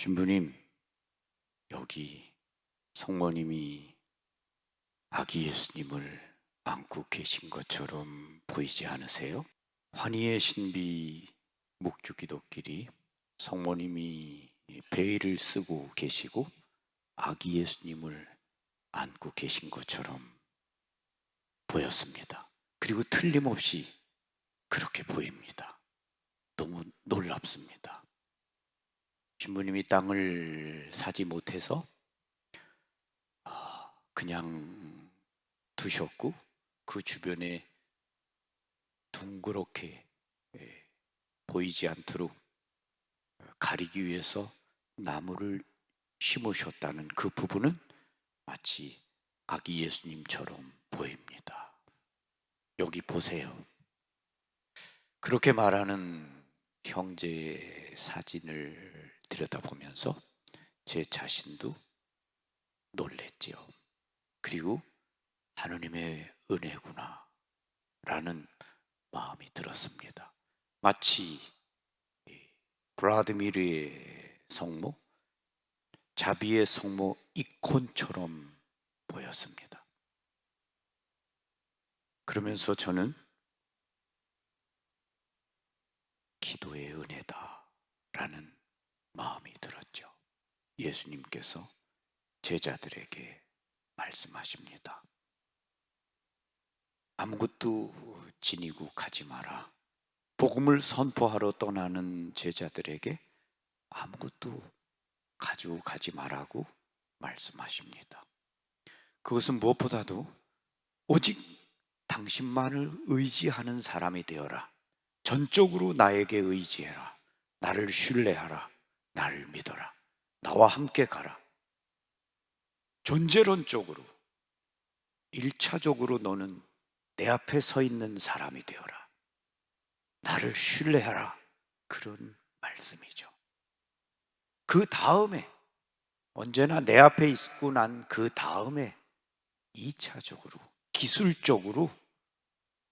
신부님, 여기 성모님이 아기 예수님을 안고 계신 것처럼 보이지 않으세요? 환희의 신비 묵주기도끼리 성모님이 베일을 쓰고 계시고 아기 예수님을 안고 계신 것처럼 보였습니다. 그리고 틀림없이 그렇게 보입니다. 너무 놀랍습니다. 신부님이 땅을 사지 못해서 그냥 두셨고 그 주변에 둥그렇게 보이지 않도록 가리기 위해서 나무를 심으셨다는 그 부분은 마치 아기 예수님처럼 보입니다. 여기 보세요. 그렇게 말하는 형제의 사진을 들여다보면서 제 자신도 놀랬지요. 그리고 하느님의 은혜구나 라는 마음이 들었습니다. 마치 블라디미르의 성모, 자비의 성모 이콘처럼 보였습니다. 그러면서 저는 기도의 은혜다 라는 마음이 들었죠. 예수님께서 제자들에게 말씀하십니다. 아무것도 지니고 가지 마라. 복음을 선포하러 떠나는 제자들에게 아무것도 가지고 가지 말라고 말씀하십니다. 그것은 무엇보다도 오직 당신만을 의지하는 사람이 되어라. 전적으로 나에게 의지해라. 나를 신뢰하라. 나를 믿어라. 나와 함께 가라. 존재론적으로 1차적으로 너는 내 앞에 서 있는 사람이 되어라. 나를 신뢰하라. 그런 말씀이죠. 그 다음에 언제나 내 앞에 있고 난 그 다음에 2차적으로 기술적으로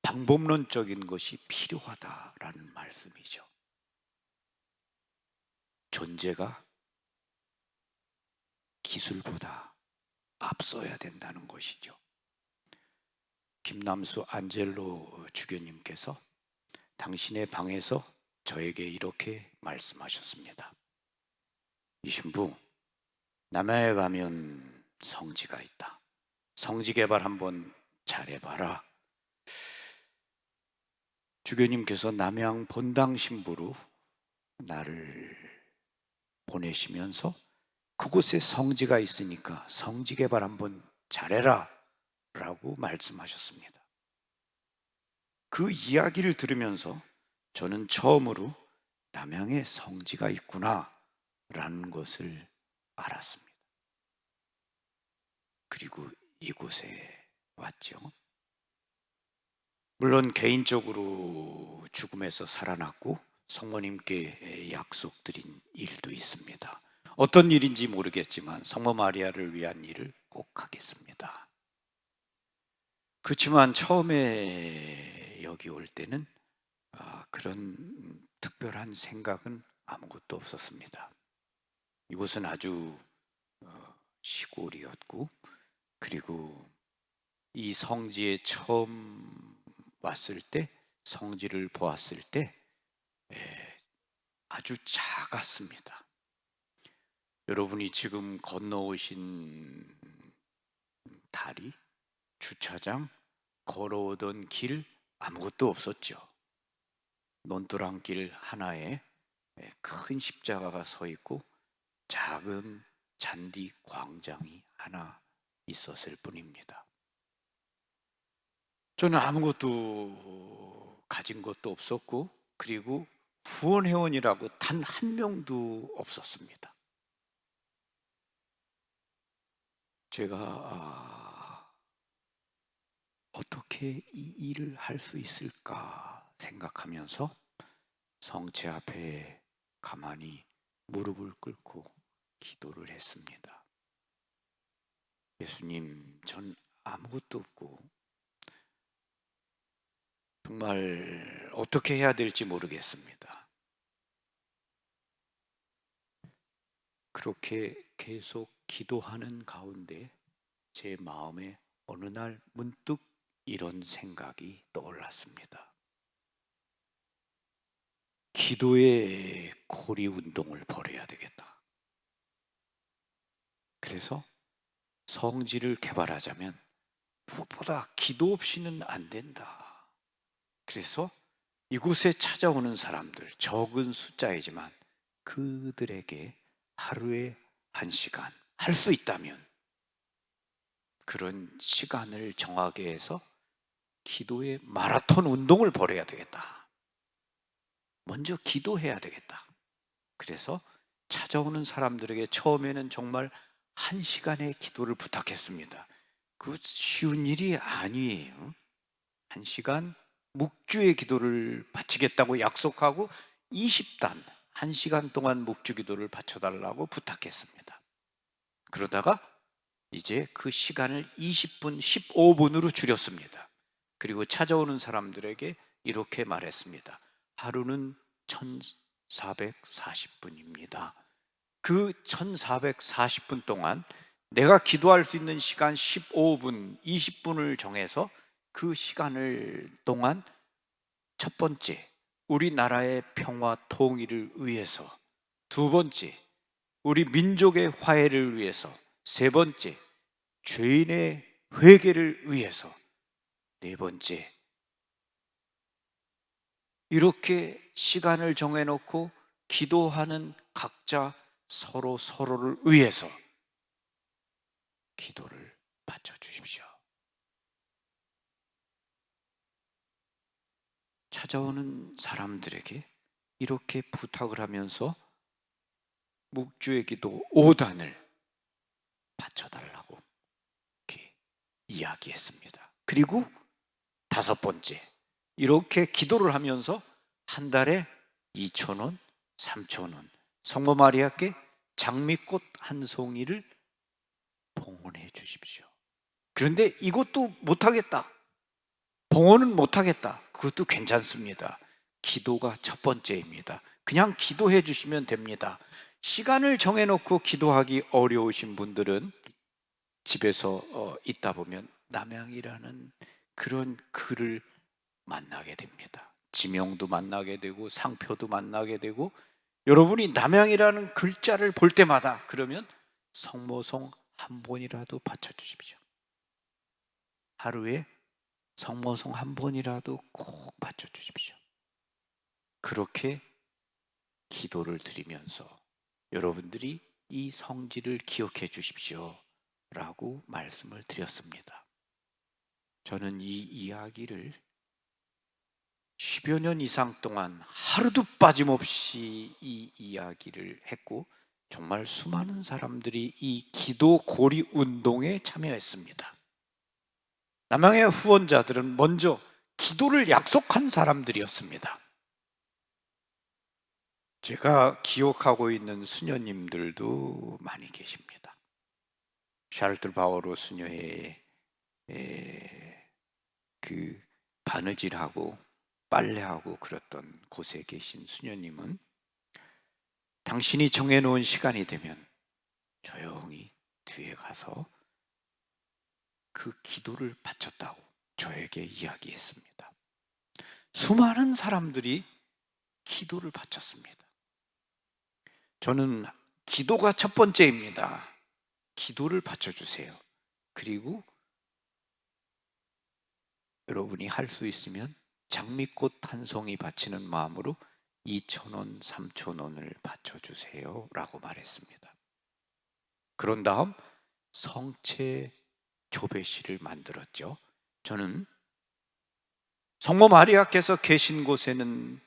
방법론적인 것이 필요하다라는 말씀이죠. 존재가 기술보다 앞서야 된다는 것이죠. 김남수 안젤로 주교님께서 당신의 방에서 저에게 이렇게 말씀하셨습니다. 이 신부, 남해에 가면 성지가 있다. 성지 개발 한번 잘해봐라. 주교님께서 남양 본당 신부로 나를 보내시면서 그곳에 성지가 있으니까 성지 개발 한번 잘해라 라고 말씀하셨습니다. 그 이야기를 들으면서 저는 처음으로 남양에 성지가 있구나 라는 것을 알았습니다. 그리고 이곳에 왔죠. 물론 개인적으로 죽음에서 살아났고 성모님께 약속드린 일도 있습니다. 어떤 일인지 모르겠지만 성모 마리아를 위한 일을 꼭 하겠습니다. 그렇지만 처음에 여기 올 때는 그런 특별한 생각은 아무것도 없었습니다. 이곳은 아주 시골이었고, 그리고 이 성지에 처음 왔을 때, 성지를 보았을 때 아주 작았습니다. 여러분이 지금 건너오신 다리, 주차장, 걸어오던 길 아무것도 없었죠. 논두렁길 하나에 큰 십자가가 서 있고 작은 잔디 광장이 하나 있었을 뿐입니다. 저는 아무것도 가진 것도 없었고, 그리고 후원회원이라고 단 한 명도 없었습니다. 제가 어떻게 이 일을 할 수 있을까 생각하면서 성체 앞에 가만히 무릎을 꿇고 기도를 했습니다. 예수님, 전 아무것도 없고 정말 어떻게 해야 될지 모르겠습니다. 그렇게 계속 기도하는 가운데 제 마음에 어느 날 문득 이런 생각이 떠올랐습니다. 기도의 고리 운동을 벌여야 되겠다. 그래서 성질을 개발하자면 무엇보다 기도 없이는 안 된다. 그래서 이곳에 찾아오는 사람들, 적은 숫자이지만 그들에게 하루에 1시간 할 수 있다면 그런 시간을 정하게 해서 기도의 마라톤 운동을 벌여야 되겠다. 먼저 기도해야 되겠다. 그래서 찾아오는 사람들에게 처음에는 정말 1시간의 기도를 부탁했습니다. 그 쉬운 일이 아니에요. 1시간 묵주의 기도를 바치겠다고 약속하고 20단 1시간 동안 묵주 기도를 바쳐달라고 부탁했습니다. 그러다가 이제 그 시간을 20분, 15분으로 줄였습니다. 그리고 찾아오는 사람들에게 이렇게 말했습니다. 하루는 1440분입니다. 그 1440분 동안 내가 기도할 수 있는 시간 15분, 20분을 정해서 그 시간을 동안 첫 번째, 우리나라의 평화 통일을 위해서, 두 번째, 우리 민족의 화해를 위해서, 세 번째, 죄인의 회개를 위해서, 네 번째, 이렇게 시간을 정해놓고 기도하는 각자 서로를 위해서 기도를 바쳐주십시오. 찾아오는 사람들에게 이렇게 부탁을 하면서 묵주의 기도 5단을 바쳐달라고 이렇게 이야기했습니다. 그리고 다섯 번째, 이렇게 기도를 하면서 한 달에 2,000원, 3,000원 성모 마리아께 장미꽃 한 송이를 봉헌해 주십시오. 그런데 이것도 못하겠다, 봉헌은 못하겠다, 그것도 괜찮습니다. 기도가 첫 번째입니다. 그냥 기도해 주시면 됩니다. 시간을 정해놓고 기도하기 어려우신 분들은 집에서 있다 보면 남양이라는 그런 글을 만나게 됩니다. 지명도 만나게 되고 상표도 만나게 되고, 여러분이 남양이라는 글자를 볼 때마다 그러면 성모송 한 번이라도 바쳐주십시오. 하루에 성모송 한 번이라도 꼭 바쳐주십시오. 그렇게 기도를 드리면서 여러분들이 이 성질을 기억해 주십시오 라고 말씀을 드렸습니다. 저는 이 이야기를 10여 년 이상 동안 하루도 빠짐없이 이 이야기를 했고, 정말 수많은 사람들이 이 기도 고리 운동에 참여했습니다. 남양의 후원자들은 먼저 기도를 약속한 사람들이었습니다. 제가 기억하고 있는 수녀님들도 많이 계십니다. 샤르트 바오로 수녀의 그 바느질하고 빨래하고 그랬던 곳에 계신 수녀님은 당신이 정해놓은 시간이 되면 조용히 뒤에 가서 그 기도를 바쳤다고 저에게 이야기했습니다. 수많은 사람들이 기도를 바쳤습니다. 저는 기도가 첫 번째입니다. 기도를 바쳐주세요. 그리고 여러분이 할 수 있으면 장미꽃 한 송이 바치는 마음으로 2,000원, 3,000원을 바쳐주세요 라고 말했습니다. 그런 다음 성체 조배실을 만들었죠. 저는 성모 마리아께서 계신 곳에는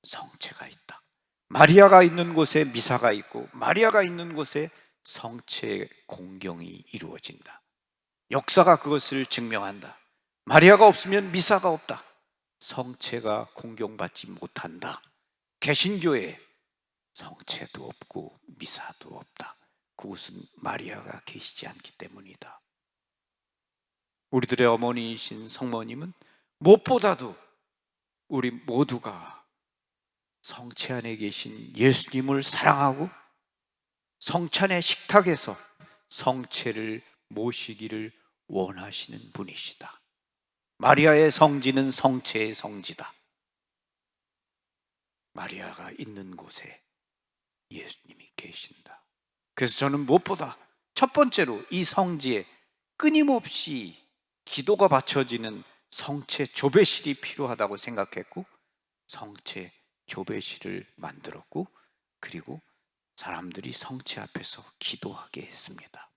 성체가 있다, 마리아가 있는 곳에 미사가 있고 마리아가 있는 곳에 성체 공경이 이루어진다. 역사가 그것을 증명한다. 마리아가 없으면 미사가 없다. 성체가 공경받지 못한다. 개신교에 성체도 없고 미사도 없다. 그것은 마리아가 계시지 않기 때문이다. 우리들의 어머니이신 성모님은 무엇보다도 우리 모두가 성체 안에 계신 예수님을 사랑하고 성찬의 식탁에서 성체를 모시기를 원하시는 분이시다. 마리아의 성지는 성체의 성지다. 마리아가 있는 곳에 예수님이 계신다. 그래서 저는 무엇보다 첫 번째로 이 성지에 끊임없이 기도가 바쳐지는 성체 조배실이 필요하다고 생각했고, 성체 조배실을 만들었고, 그리고 사람들이 성체 앞에서 기도하게 했습니다.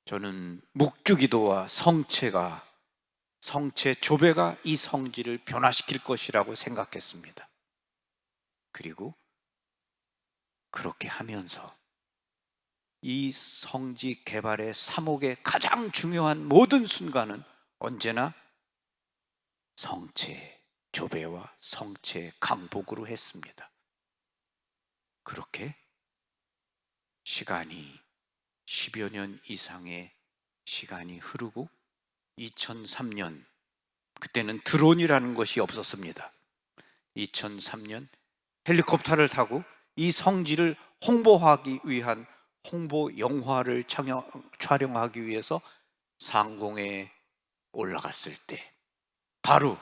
저는 묵주기도와 성체 조배가 이 성지를 변화시킬 것이라고 생각했습니다. 그리고 그렇게 하면서 이 성지 개발의 사목의 가장 중요한 모든 순간은 언제나 성체 조배와 성체 강복으로 했습니다. 그렇게 시간이 10여 년 이상의 시간이 흐르고 2003년, 그때는 드론이라는 것이 없었습니다. 2003년 헬리콥터를 타고 이 성지를 홍보하기 위한 홍보 영화를 촬영하기 위해서 상공에 올라갔을 때 바로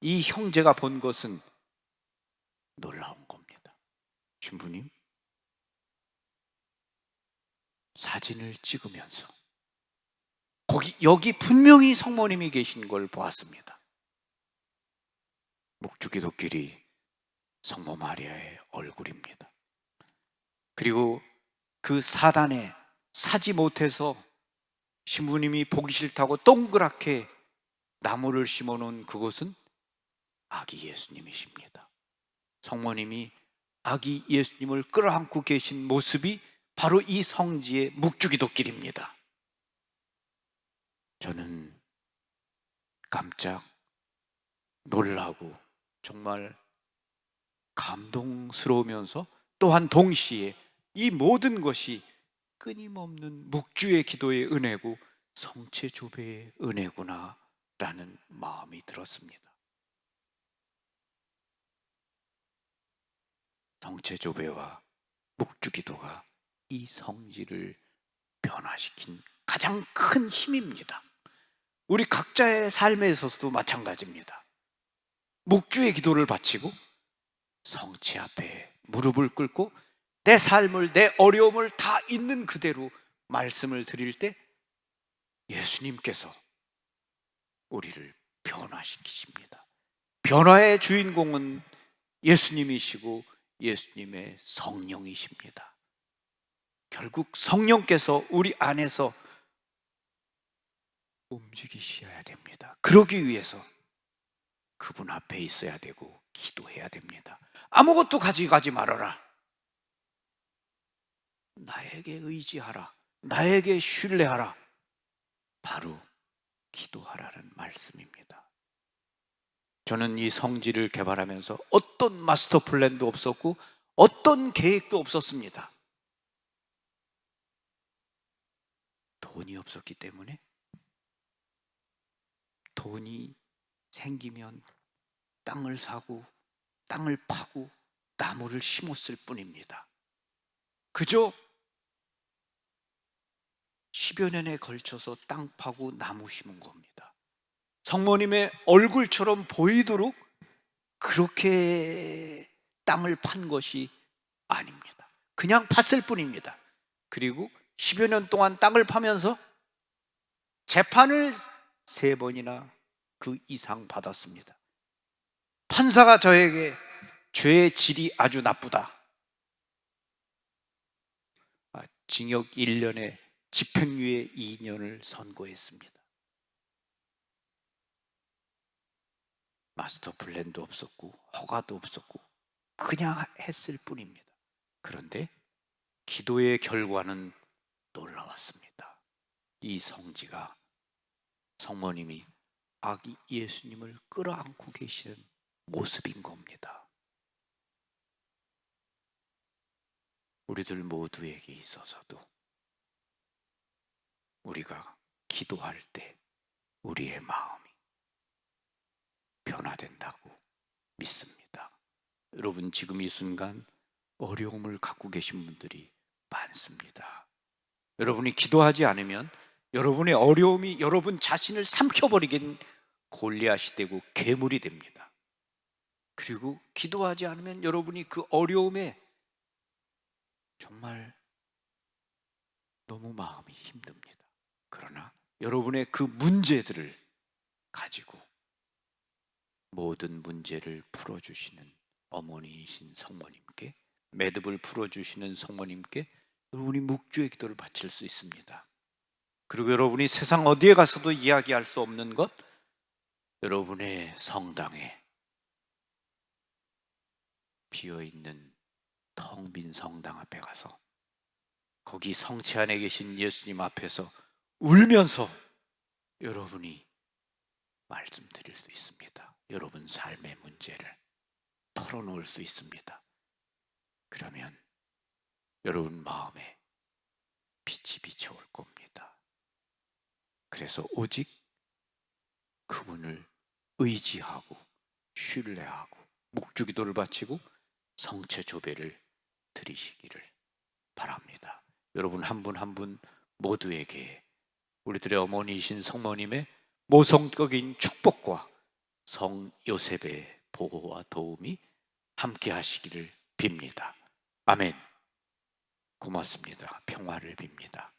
이 형제가 본 것은 놀라운 겁니다. 신부님, 사진을 찍으면서 여기 분명히 성모님이 계신 걸 보았습니다. 묵주기도길이 성모 마리아의 얼굴입니다. 그리고 그 사단에 사지 못해서 신부님이 보기 싫다고 동그랗게 나무를 심어놓은 그곳은 아기 예수님이십니다. 성모님이 아기 예수님을 끌어안고 계신 모습이 바로 이 성지의 묵주기도길입니다. 저는 깜짝 놀라고 정말 감동스러우면서 또한 동시에 이 모든 것이 끊임없는 묵주의 기도의 은혜고 성체 조배의 은혜구나 라는 마음이 들었습니다. 성체 조배와 묵주 기도가 이 성지를 변화시킨 가장 큰 힘입니다. 우리 각자의 삶에 있어서도 마찬가지입니다. 묵주의 기도를 바치고 성체 앞에 무릎을 꿇고 내 삶을, 내 어려움을 다 있는 그대로 말씀을 드릴 때 예수님께서 우리를 변화시키십니다. 변화의 주인공은 예수님이시고 예수님의 성령이십니다. 결국 성령께서 우리 안에서 움직이셔야 됩니다. 그러기 위해서 그분 앞에 있어야 되고 기도해야 됩니다. 아무것도 가져가지 말아라. 나에게 의지하라. 나에게 신뢰하라. 바로 기도하라는 말씀입니다. 저는 이 성지를 개발하면서 어떤 마스터 플랜도 없었고 어떤 계획도 없었습니다. 돈이 없었기 때문에 돈이 생기면 땅을 사고 땅을 파고 나무를 심었을 뿐입니다. 그저 10여 년에 걸쳐서 땅 파고 나무 심은 겁니다. 성모님의 얼굴처럼 보이도록 그렇게 땅을 판 것이 아닙니다. 그냥 팠을 뿐입니다. 그리고 10여 년 동안 땅을 파면서 재판을 3번이나 그 이상 받았습니다. 판사가 저에게 죄의 질이 아주 나쁘다, 징역 1년에 집행유예 2년을 선고했습니다. 마스터 플랜도 없었고 허가도 없었고 그냥 했을 뿐입니다. 그런데 기도의 결과는 놀라웠습니다. 이 성지가 성모님이 아기 예수님을 끌어안고 계시는 모습인 겁니다. 우리들 모두에게 있어서도 우리가 기도할 때 우리의 마음이 변화된다고 믿습니다. 여러분, 지금 이 순간 어려움을 갖고 계신 분들이 많습니다. 여러분이 기도하지 않으면 여러분의 어려움이 여러분 자신을 삼켜버리긴 골리앗이 되고 괴물이 됩니다. 그리고 기도하지 않으면 여러분이 그 어려움에 정말 너무 마음이 힘듭니다. 그러나 여러분의 그 문제들을 가지고 모든 문제를 풀어주시는 어머니이신 성모님께, 매듭을 풀어주시는 성모님께 여러분이 묵주의 기도를 바칠 수 있습니다. 그리고 여러분이 세상 어디에 가서도 이야기할 수 없는 것, 여러분의 성당에 비어있는 텅 빈 성당 앞에 가서 거기 성체 안에 계신 예수님 앞에서 울면서 여러분이 말씀드릴 수 있습니다. 여러분 삶의 문제를 털어놓을 수 있습니다. 그러면 여러분 마음에 빛이 비쳐올 겁니다. 그래서 오직 그분을 의지하고 신뢰하고 묵주기도를 바치고 성체 조배를 드리시기를 바랍니다. 여러분 한 분 한 분 모두에게 우리들의 어머니이신 성모님의 모성적인 축복과 성 요셉의 보호와 도움이 함께 하시기를 빕니다. 아멘. 고맙습니다. 평화를 빕니다.